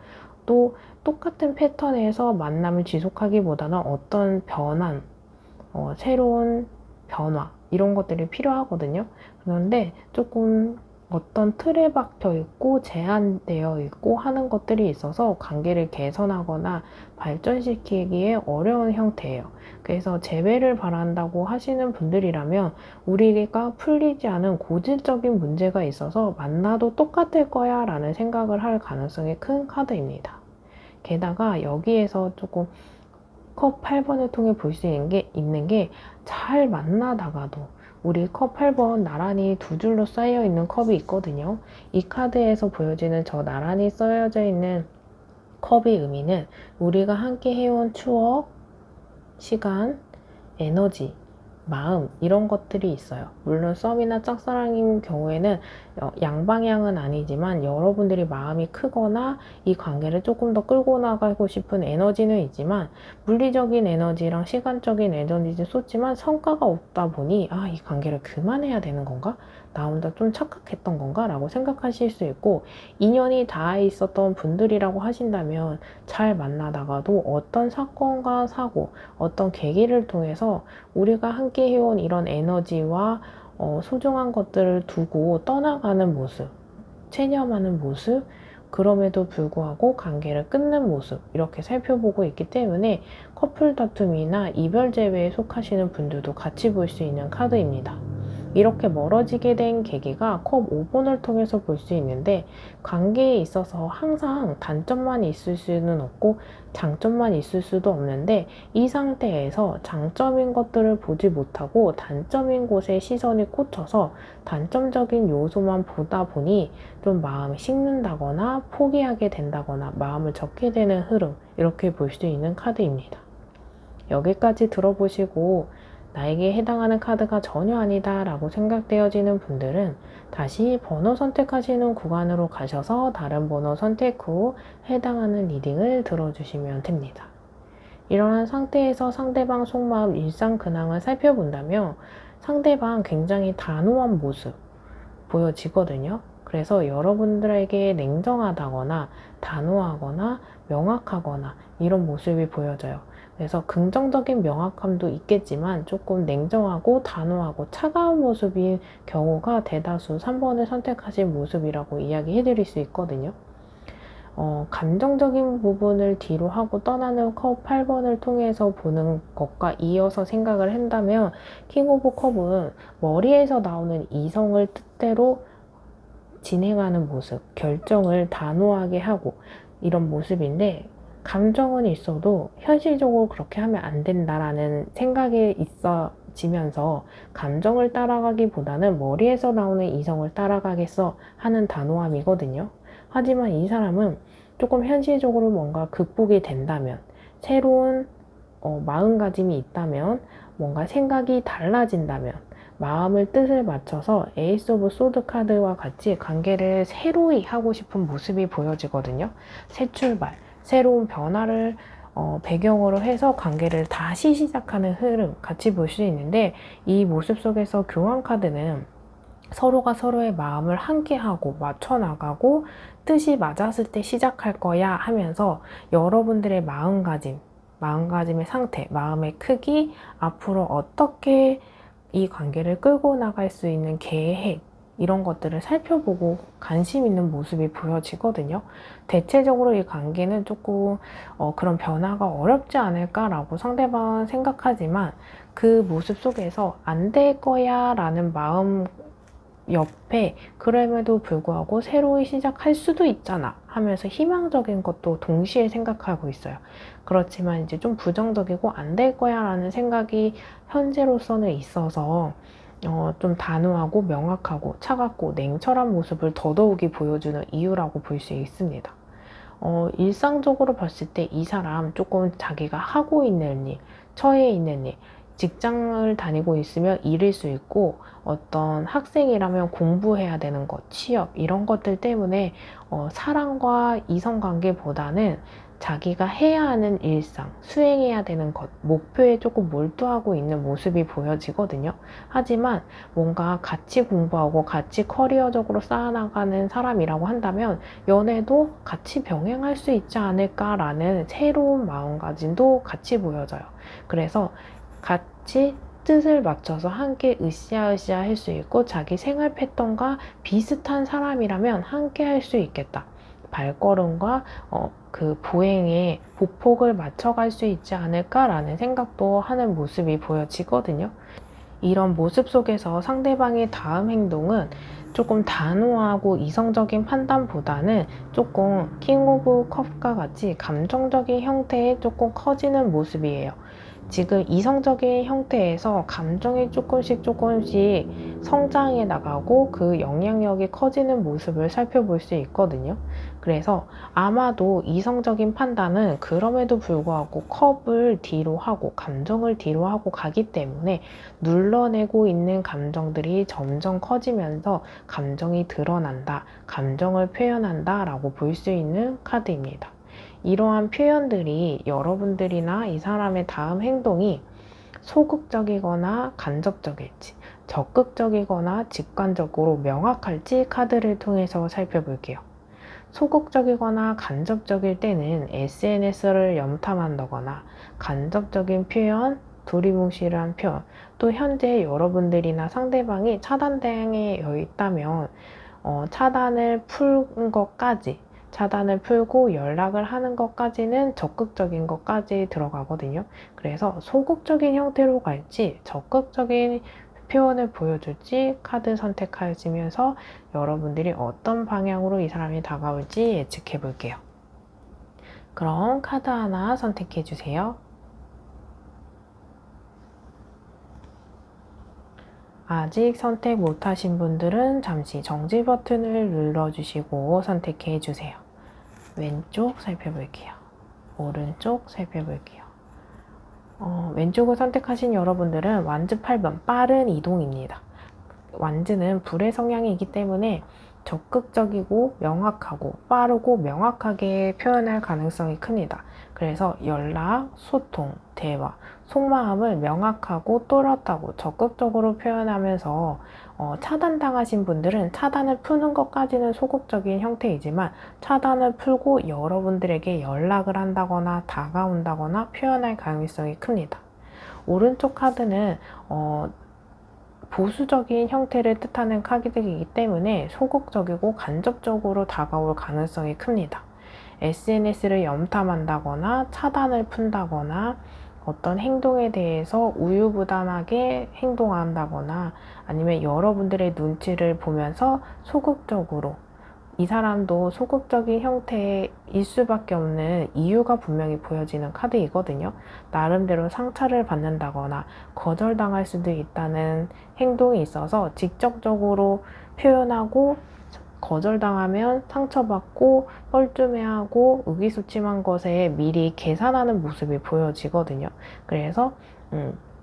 또 똑같은 패턴에서 만남을 지속하기보다는 어떤 변환, 새로운 변화 이런 것들이 필요하거든요. 그런데 조금 어떤 틀에 박혀 있고 제한되어 있고 하는 것들이 있어서 관계를 개선하거나 발전시키기에 어려운 형태예요. 그래서 재회를 바란다고 하시는 분들이라면 우리가 풀리지 않은 고질적인 문제가 있어서 만나도 똑같을 거야 라는 생각을 할 가능성이 큰 카드입니다. 게다가 여기에서 조금 컵 8번을 통해 볼 수 있는 게 잘 만나다가도 우리 컵 8번 나란히 두 줄로 쌓여 있는 컵이 있거든요. 이 카드에서 보여지는 저 나란히 쌓여져 있는 컵의 의미는 우리가 함께 해온 추억, 시간, 에너지, 마음 이런 것들이 있어요. 물론 썸이나 짝사랑인 경우에는 양방향은 아니지만 여러분들이 마음이 크거나 이 관계를 조금 더 끌고 나가고 싶은 에너지는 있지만 물리적인 에너지랑 시간적인 에너지를 쏟지만 성과가 없다 보니 이 관계를 그만해야 되는 건가? 나 혼자 좀 착각했던 건가? 라고 생각하실 수 있고 인연이 닿아 있었던 분들이라고 하신다면 잘 만나다가도 어떤 사건과 사고, 어떤 계기를 통해서 우리가 함께 해온 이런 에너지와 소중한 것들을 두고 떠나가는 모습, 체념하는 모습, 그럼에도 불구하고 관계를 끊는 모습 이렇게 살펴보고 있기 때문에 커플 다툼이나 이별 재회에 속하시는 분들도 같이 볼 수 있는 카드입니다. 이렇게 멀어지게 된 계기가 컵 5번을 통해서 볼 수 있는데 관계에 있어서 항상 단점만 있을 수는 없고 장점만 있을 수도 없는데 이 상태에서 장점인 것들을 보지 못하고 단점인 곳에 시선이 꽂혀서 단점적인 요소만 보다 보니 좀 마음이 식는다거나 포기하게 된다거나 마음을 접게 되는 흐름 이렇게 볼 수 있는 카드입니다. 여기까지 들어보시고 나에게 해당하는 카드가 전혀 아니다 라고 생각되어지는 분들은 다시 번호 선택하시는 구간으로 가셔서 다른 번호 선택 후 해당하는 리딩을 들어주시면 됩니다. 이러한 상태에서 상대방 속마음 일상 근황을 살펴본다면 상대방 굉장히 단호한 모습 보여지거든요. 그래서 여러분들에게 냉정하다거나 단호하거나 명확하거나 이런 모습이 보여져요. 그래서 긍정적인 명확함도 있겠지만 조금 냉정하고 단호하고 차가운 모습인 경우가 대다수 3번을 선택하신 모습이라고 이야기해 드릴 수 있거든요. 감정적인 부분을 뒤로 하고 떠나는 컵 8번을 통해서 보는 것과 이어서 생각을 한다면 킹 오브 컵은 머리에서 나오는 이성을 뜻대로 진행하는 모습, 결정을 단호하게 하고 이런 모습인데 감정은 있어도 현실적으로 그렇게 하면 안 된다라는 생각이 있어지면서 감정을 따라가기보다는 머리에서 나오는 이성을 따라가겠어 하는 단호함이거든요. 하지만 이 사람은 조금 현실적으로 뭔가 극복이 된다면 새로운 마음가짐이 있다면 뭔가 생각이 달라진다면 마음을 뜻을 맞춰서 에이스 오브 소드 카드와 같이 관계를 새로이 하고 싶은 모습이 보여지거든요. 새 출발, 새로운 변화를 배경으로 해서 관계를 다시 시작하는 흐름 같이 볼 수 있는데 이 모습 속에서 교환 카드는 서로가 서로의 마음을 함께하고 맞춰나가고 뜻이 맞았을 때 시작할 거야 하면서 여러분들의 마음가짐의 상태, 마음의 크기, 앞으로 어떻게 이 관계를 끌고 나갈 수 있는 계획 이런 것들을 살펴보고 관심 있는 모습이 보여지거든요. 대체적으로 이 관계는 조금 그런 변화가 어렵지 않을까라고 상대방은 생각하지만 그 모습 속에서 안 될 거야 라는 마음 옆에 그럼에도 불구하고 새로이 시작할 수도 있잖아 하면서 희망적인 것도 동시에 생각하고 있어요. 그렇지만 이제 좀 부정적이고 안 될 거야 라는 생각이 현재로서는 있어서 좀 단호하고 명확하고 차갑고 냉철한 모습을 더더욱이 보여주는 이유라고 볼 수 있습니다. 일상적으로 봤을 때 이 사람 조금 자기가 하고 있는 일, 처해 있는 일, 직장을 다니고 있으면 일일 수 있고 어떤 학생이라면 공부해야 되는 것, 취업 이런 것들 때문에 사랑과 이성관계보다는 자기가 해야 하는 일상, 수행해야 되는 것, 목표에 조금 몰두하고 있는 모습이 보여지거든요. 하지만 뭔가 같이 공부하고 같이 커리어적으로 쌓아나가는 사람이라고 한다면 연애도 같이 병행할 수 있지 않을까라는 새로운 마음가짐도 같이 보여져요. 그래서 같이 뜻을 맞춰서 함께 으쌰으쌰 할 수 있고 자기 생활 패턴과 비슷한 사람이라면 함께 할 수 있겠다. 발걸음과 그 보행에 보폭을 맞춰갈 수 있지 않을까라는 생각도 하는 모습이 보여지거든요. 이런 모습 속에서 상대방의 다음 행동은 조금 단호하고 이성적인 판단보다는 조금 킹 오브 컵과 같이 감정적인 형태의 조금 커지는 모습이에요. 지금 이성적인 형태에서 감정이 조금씩 성장해 나가고 그 영향력이 커지는 모습을 살펴볼 수 있거든요. 그래서 아마도 이성적인 판단은 그럼에도 불구하고 컵을 뒤로 하고 감정을 뒤로 하고 가기 때문에 눌러내고 있는 감정들이 점점 커지면서 감정이 드러난다, 감정을 표현한다 라고 볼 수 있는 카드입니다. 이러한 표현들이 여러분들이나 이 사람의 다음 행동이 소극적이거나 간접적일지, 적극적이거나 직관적으로 명확할지 카드를 통해서 살펴볼게요. 소극적이거나 간접적일 때는 SNS를 염탐한다거나 간접적인 표현, 두리뭉실한 표현, 또 현재 여러분들이나 상대방이 차단당해 있다면 차단을 풀고 연락을 하는 것까지는 적극적인 것까지 들어가거든요. 그래서 소극적인 형태로 갈지 적극적인 표현을 보여줄지 카드 선택하시면서 여러분들이 어떤 방향으로 이 사람이 다가올지 예측해 볼게요. 그럼 카드 하나 선택해 주세요. 아직 선택 못하신 분들은 잠시 정지 버튼을 눌러주시고 선택해 주세요. 왼쪽 살펴볼게요. 오른쪽 살펴볼게요. 왼쪽을 선택하신 여러분들은 완즈 8번 빠른 이동입니다. 완즈는 불의 성향이기 때문에 적극적이고 명확하고 빠르고 명확하게 표현할 가능성이 큽니다. 그래서 연락, 소통, 대화, 속마음을 명확하고 또렷하고 적극적으로 표현하면서 차단당하신 분들은 차단을 푸는 것까지는 소극적인 형태이지만 차단을 풀고 여러분들에게 연락을 한다거나 다가온다거나 표현할 가능성이 큽니다. 오른쪽 카드는 보수적인 형태를 뜻하는 카드이기 때문에 소극적이고 간접적으로 다가올 가능성이 큽니다. SNS를 염탐한다거나 차단을 푼다거나 어떤 행동에 대해서 우유부단하게 행동한다거나 아니면 여러분들의 눈치를 보면서 소극적으로 이 사람도 소극적인 형태일 수밖에 없는 이유가 분명히 보여지는 카드이거든요. 나름대로 상처를 받는다거나 거절당할 수도 있다는 행동이 있어서 직접적으로 표현하고 거절당하면 상처받고 뻘쭘해하고 의기소침한 것에 미리 계산하는 모습이 보여지거든요. 그래서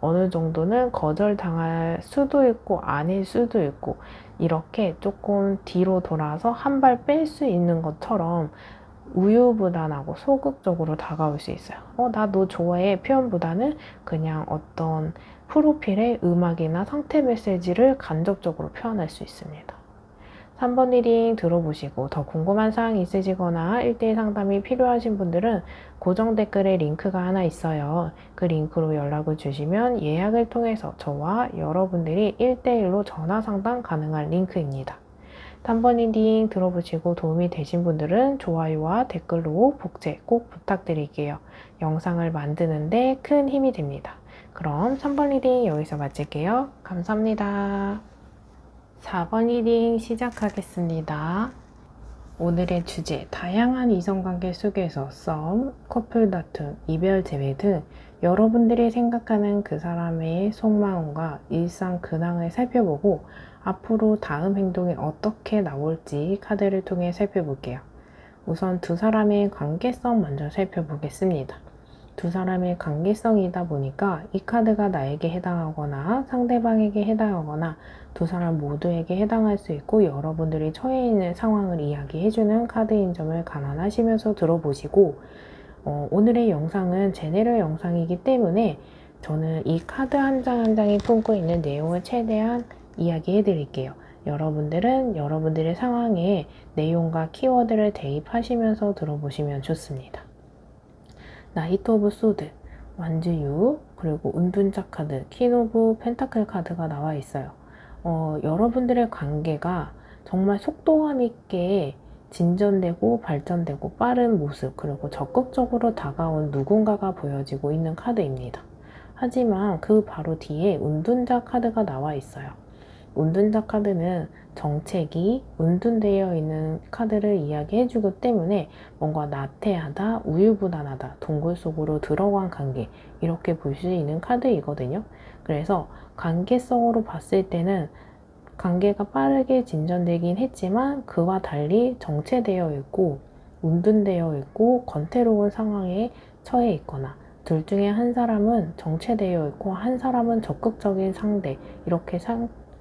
어느 정도는 거절당할 수도 있고 아닐 수도 있고 이렇게 조금 뒤로 돌아서 한 발 뺄 수 있는 것처럼 우유부단하고 소극적으로 다가올 수 있어요. 나 너 좋아해 표현보다는 그냥 어떤 프로필의 음악이나 상태 메시지를 간접적으로 표현할 수 있습니다. 3번 리딩 들어보시고 더 궁금한 사항이 있으시거나 1대1 상담이 필요하신 분들은 고정 댓글에 링크가 하나 있어요. 그 링크로 연락을 주시면 예약을 통해서 저와 여러분들이 1대1로 전화 상담 가능한 링크입니다. 3번 리딩 들어보시고 도움이 되신 분들은 좋아요와 댓글로 복제 꼭 부탁드릴게요. 영상을 만드는데 큰 힘이 됩니다. 그럼 3번 리딩 여기서 마칠게요. 감사합니다. 4번 리딩 시작하겠습니다. 오늘의 주제, 다양한 이성관계 속에서 썸, 커플 다툼, 이별 제외 등 여러분들이 생각하는 그 사람의 속마음과 일상 근황을 살펴보고 앞으로 다음 행동이 어떻게 나올지 카드를 통해 살펴볼게요. 우선 두 사람의 관계성 먼저 살펴보겠습니다. 두 사람의 관계성이다 보니까 이 카드가 나에게 해당하거나 상대방에게 해당하거나 두 사람 모두에게 해당할 수 있고 여러분들이 처해 있는 상황을 이야기해주는 카드인 점을 감안하시면서 들어보시고 오늘의 영상은 제네럴 영상이기 때문에 저는 이 카드 한 장 한 장이 품고 있는 내용을 최대한 이야기해 드릴게요. 여러분들은 여러분들의 상황에 내용과 키워드를 대입하시면서 들어보시면 좋습니다. 나이트 오브 소드, 완즈 6, 그리고 운둔자 카드, 퀸 오브 펜타클 카드가 나와 있어요. 여러분들의 관계가 정말 속도감 있게 진전되고 발전되고 빠른 모습, 그리고 적극적으로 다가온 누군가가 보여지고 있는 카드입니다. 하지만 그 바로 뒤에 운둔자 카드가 나와 있어요. 운둔자 카드는 정책이 운둔되어 있는 카드를 이야기해주기 때문에 뭔가 나태하다, 우유부단하다, 동굴 속으로 들어간 관계, 이렇게 볼 수 있는 카드이거든요. 그래서 관계성으로 봤을 때는 관계가 빠르게 진전되긴 했지만 그와 달리 정체되어 있고 운둔되어 있고 권태로운 상황에 처해 있거나, 둘 중에 한 사람은 정체되어 있고 한 사람은 적극적인 상대, 이렇게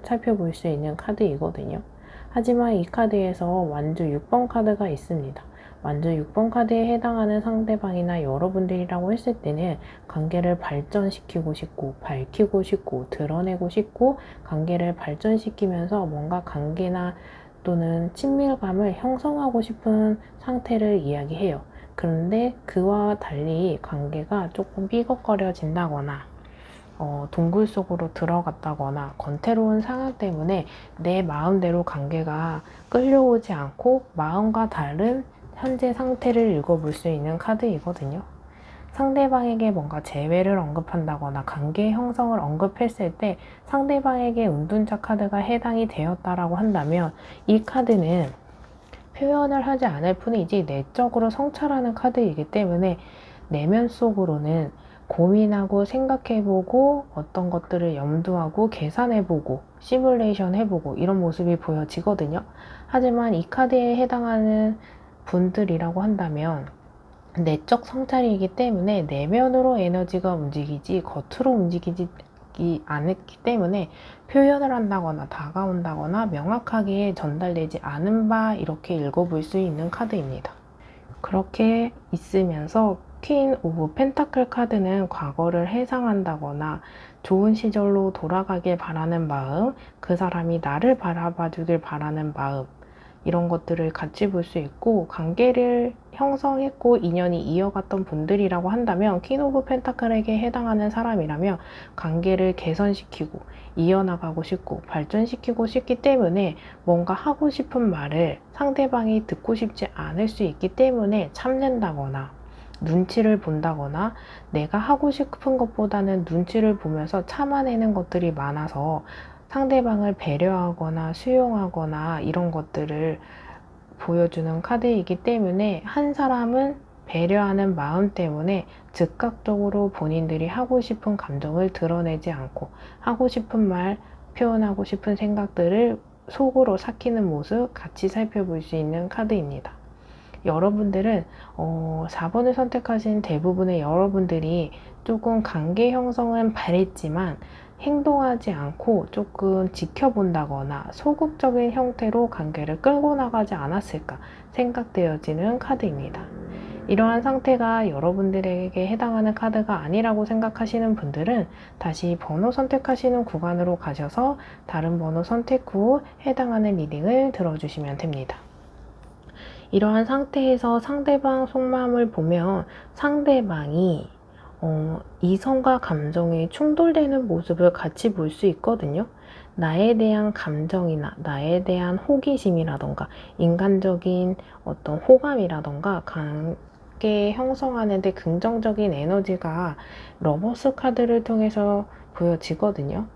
살펴볼 수 있는 카드이거든요. 하지만 이 카드에서 완주 6번 카드가 있습니다. 완주 6번 카드에 해당하는 상대방이나 여러분들이라고 했을 때는 관계를 발전시키고 싶고 밝히고 싶고 드러내고 싶고, 관계를 발전시키면서 뭔가 관계나 또는 친밀감을 형성하고 싶은 상태를 이야기해요. 그런데 그와 달리 관계가 조금 삐걱거려진다거나 동굴 속으로 들어갔다거나 권태로운 상황 때문에 내 마음대로 관계가 끌려오지 않고 마음과 다른 현재 상태를 읽어볼 수 있는 카드이거든요. 상대방에게 뭔가 재회를 언급한다거나 관계 형성을 언급했을 때 상대방에게 운둔자 카드가 해당이 되었다라고 한다면, 이 카드는 표현을 하지 않을 뿐이지 내적으로 성찰하는 카드이기 때문에 내면 속으로는 고민하고 생각해보고 어떤 것들을 염두하고 계산해보고 시뮬레이션 해보고 이런 모습이 보여지거든요. 하지만 이 카드에 해당하는 분들이라고 한다면 내적 성찰이기 때문에 내면으로 에너지가 움직이지 겉으로 움직이지 않기 때문에 표현을 한다거나 다가온다거나 명확하게 전달되지 않은 바, 이렇게 읽어볼 수 있는 카드입니다. 그렇게 있으면서 퀸 오브 펜타클 카드는 과거를 해상한다거나 좋은 시절로 돌아가길 바라는 마음, 그 사람이 나를 바라봐 주길 바라는 마음, 이런 것들을 같이 볼 수 있고, 관계를 형성했고 인연이 이어갔던 분들이라고 한다면 퀸 오브 펜타클에게 해당하는 사람이라면 관계를 개선시키고 이어나가고 싶고 발전시키고 싶기 때문에 뭔가 하고 싶은 말을 상대방이 듣고 싶지 않을 수 있기 때문에 참는다거나 눈치를 본다거나, 내가 하고 싶은 것보다는 눈치를 보면서 참아내는 것들이 많아서 상대방을 배려하거나 수용하거나 이런 것들을 보여주는 카드이기 때문에, 한 사람은 배려하는 마음 때문에 즉각적으로 본인들이 하고 싶은 감정을 드러내지 않고 하고 싶은 말, 표현하고 싶은 생각들을 속으로 삭히는 모습 같이 살펴볼 수 있는 카드입니다. 여러분들은 4번을 선택하신 대부분의 여러분들이 조금 관계 형성은 바랬지만 행동하지 않고 조금 지켜본다거나 소극적인 형태로 관계를 끌고 나가지 않았을까 생각되어지는 카드입니다. 이러한 상태가 여러분들에게 해당하는 카드가 아니라고 생각하시는 분들은 다시 번호 선택하시는 구간으로 가셔서 다른 번호 선택 후 해당하는 리딩을 들어주시면 됩니다. 이러한 상태에서 상대방 속마음을 보면 상대방이 이성과 감정이 충돌되는 모습을 같이 볼 수 있거든요. 나에 대한 감정이나 나에 대한 호기심이라던가 인간적인 어떤 호감이라던가 관계 형성하는 데 긍정적인 에너지가 러버스 카드를 통해서 보여지거든요.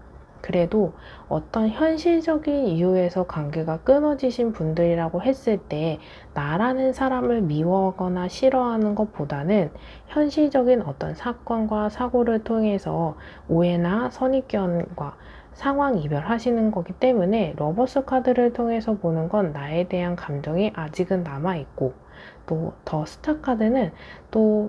그래도 어떤 현실적인 이유에서 관계가 끊어지신 분들이라고 했을 때 나라는 사람을 미워하거나 싫어하는 것보다는 현실적인 어떤 사건과 사고를 통해서 오해나 선입견과 상황 이별하시는 거기 때문에 러버스 카드를 통해서 보는 건 나에 대한 감정이 아직은 남아있고, 또 더 스타 카드는 또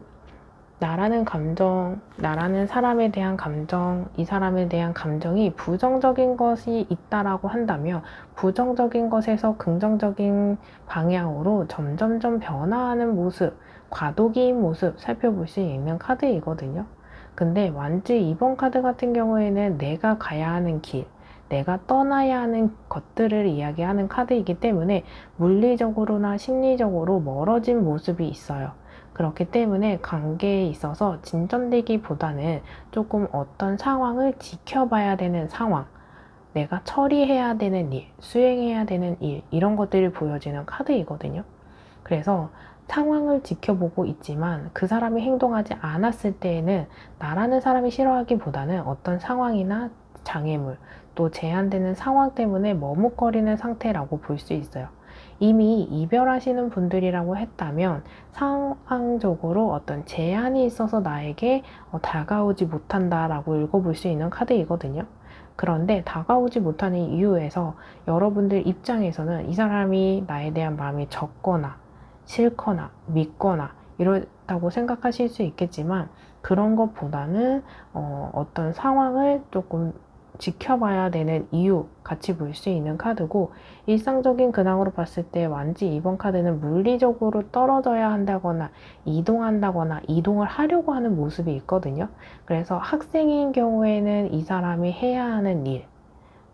나라는 감정, 나라는 사람에 대한 감정, 이 사람에 대한 감정이 부정적인 것이 있다라고 한다면 부정적인 것에서 긍정적인 방향으로 점점점 변화하는 모습, 과도기인 모습 살펴볼 수 있는 카드이거든요. 근데 완지 2번 카드 같은 경우에는 내가 가야 하는 길, 내가 떠나야 하는 것들을 이야기하는 카드이기 때문에 물리적으로나 심리적으로 멀어진 모습이 있어요. 그렇기 때문에 관계에 있어서 진전되기보다는 조금 어떤 상황을 지켜봐야 되는 상황, 내가 처리해야 되는 일, 수행해야 되는 일, 이런 것들이 보여지는 카드이거든요. 그래서 상황을 지켜보고 있지만 그 사람이 행동하지 않았을 때에는 나라는 사람이 싫어하기보다는 어떤 상황이나 장애물, 또 제한되는 상황 때문에 머뭇거리는 상태라고 볼 수 있어요. 이미 이별하시는 분들이라고 했다면 상황적으로 어떤 제한이 있어서 나에게 다가오지 못한다라고 읽어볼 수 있는 카드이거든요. 그런데 다가오지 못하는 이유에서 여러분들 입장에서는 이 사람이 나에 대한 마음이 적거나 싫거나 믿거나 이렇다고 생각하실 수 있겠지만 그런 것보다는 어떤 상황을 조금 지켜봐야 되는 이유 같이 볼 수 있는 카드고, 일상적인 근황으로 봤을 때 완지 2번 카드는 물리적으로 떨어져야 한다거나 이동한다거나 이동을 하려고 하는 모습이 있거든요. 그래서 학생인 경우에는 이 사람이 해야 하는 일,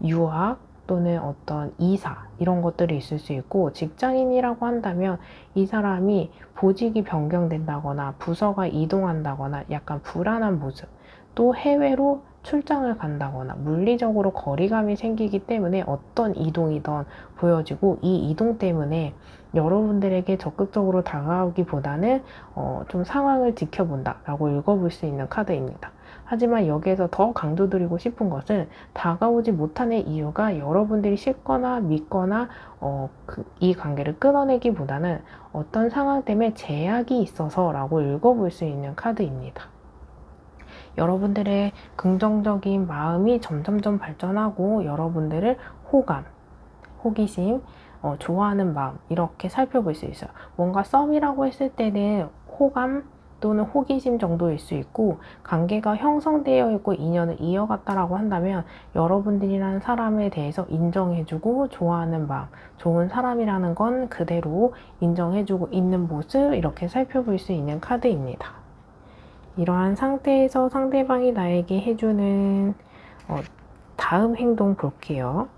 유학 또는 어떤 이사 이런 것들이 있을 수 있고, 직장인이라고 한다면 이 사람이 보직이 변경된다거나 부서가 이동한다거나 약간 불안한 모습, 또 해외로 출장을 간다거나 물리적으로 거리감이 생기기 때문에 어떤 이동이든 보여지고, 이 이동 때문에 여러분들에게 적극적으로 다가오기보다는 좀 상황을 지켜본다 라고 읽어볼 수 있는 카드입니다. 하지만 여기에서 더 강조드리고 싶은 것은 다가오지 못하는 이유가 여러분들이 싫거나 믿거나 이 관계를 끊어내기보다는 어떤 상황 때문에 제약이 있어서 라고 읽어볼 수 있는 카드입니다. 여러분들의 긍정적인 마음이 점점점 발전하고 여러분들을 호감, 호기심, 좋아하는 마음 이렇게 살펴볼 수 있어요. 뭔가 썸이라고 했을 때는 호감 또는 호기심 정도일 수 있고, 관계가 형성되어 있고 인연을 이어갔다라고 한다면 여러분들이라는 사람에 대해서 인정해주고 좋아하는 마음, 좋은 사람이라는 건 그대로 인정해주고 있는 모습, 이렇게 살펴볼 수 있는 카드입니다. 이러한 상태에서 상대방이 나에게 해주는 다음 행동 볼게요.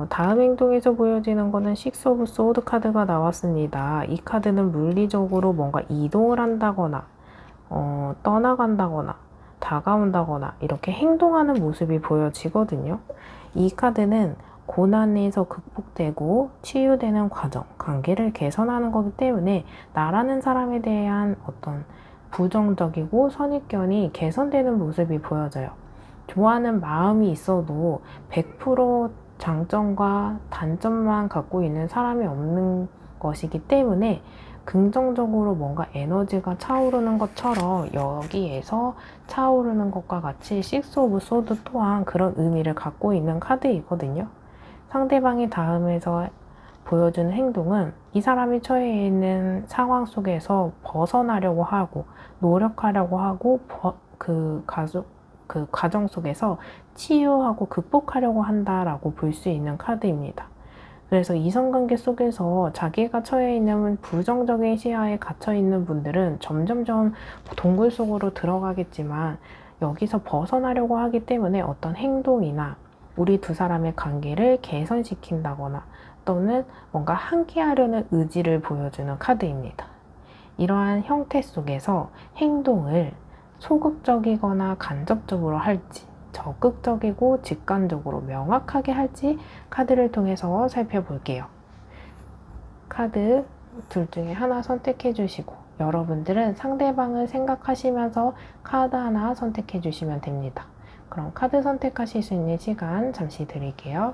다음 행동에서 보여지는 거는 식스 오브 소드 카드가 나왔습니다. 이 카드는 물리적으로 뭔가 이동을 한다거나 떠나간다거나 다가온다거나 이렇게 행동하는 모습이 보여지거든요. 이 카드는 고난에서 극복되고 치유되는 과정, 관계를 개선하는 거기 때문에 나라는 사람에 대한 어떤 부정적이고 선입견이 개선되는 모습이 보여져요. 좋아하는 마음이 있어도 100% 장점과 단점만 갖고 있는 사람이 없는 것이기 때문에 긍정적으로 뭔가 에너지가 차오르는 것처럼 여기에서 차오르는 것과 같이 식스 오브 소드 또한 그런 의미를 갖고 있는 카드이거든요. 상대방이 다음에서 보여주는 행동은 이 사람이 처해 있는 상황 속에서 벗어나려고 하고 노력하려고 하고 그 과정 속에서 치유하고 극복하려고 한다라고 볼 수 있는 카드입니다. 그래서 이성관계 속에서 자기가 처해 있는 부정적인 시야에 갇혀 있는 분들은 점점점 동굴 속으로 들어가겠지만 여기서 벗어나려고 하기 때문에 어떤 행동이나 우리 두 사람의 관계를 개선시킨다거나 또는 뭔가 함께하려는 의지를 보여주는 카드입니다. 이러한 형태 속에서 행동을 소극적이거나 간접적으로 할지, 적극적이고 직관적으로 명확하게 할지 카드를 통해서 살펴볼게요. 카드 둘 중에 하나 선택해 주시고 여러분들은 상대방을 생각하시면서 카드 하나 선택해 주시면 됩니다. 그럼 카드 선택하실 수 있는 시간 잠시 드릴게요.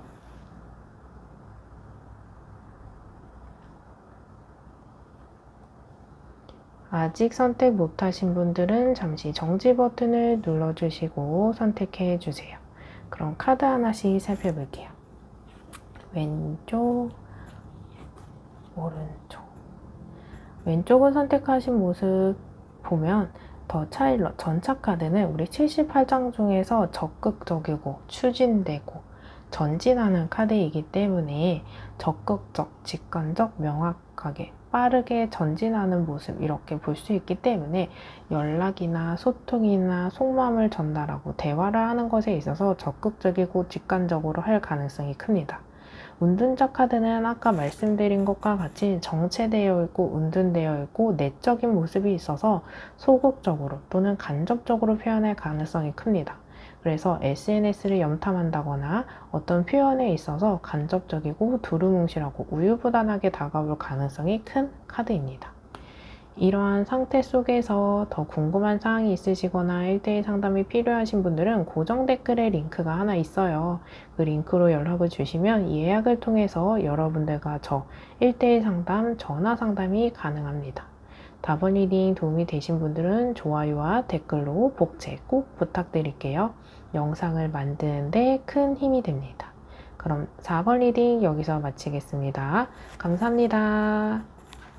아직 선택 못하신 분들은 잠시 정지 버튼을 눌러주시고 선택해 주세요. 그럼 카드 하나씩 살펴볼게요. 왼쪽, 오른쪽. 왼쪽을 선택하신 모습 보면 더 차일러 전차 카드는 우리 78장 중에서 적극적이고 추진되고 전진하는 카드이기 때문에 적극적, 직관적, 명확하게 빠르게 전진하는 모습 이렇게 볼 수 있기 때문에 연락이나 소통이나 속마음을 전달하고 대화를 하는 것에 있어서 적극적이고 직관적으로 할 가능성이 큽니다. 운둔자 카드는 아까 말씀드린 것과 같이 정체되어 있고 운둔되어 있고 내적인 모습이 있어서 소극적으로 또는 간접적으로 표현할 가능성이 큽니다. 그래서 SNS를 염탐한다거나 어떤 표현에 있어서 간접적이고 두루뭉실하고 우유부단하게 다가올 가능성이 큰 카드입니다. 이러한 상태 속에서 더 궁금한 사항이 있으시거나 1대1 상담이 필요하신 분들은 고정 댓글에 링크가 하나 있어요. 그 링크로 연락을 주시면 예약을 통해서 여러분들과 저 1대1 상담, 전화 상담이 가능합니다. 다번 리딩 도움이 되신 분들은 좋아요와 댓글로 복제 꼭 부탁드릴게요. 영상을 만드는데 큰 힘이 됩니다. 그럼 4번 리딩 여기서 마치겠습니다. 감사합니다.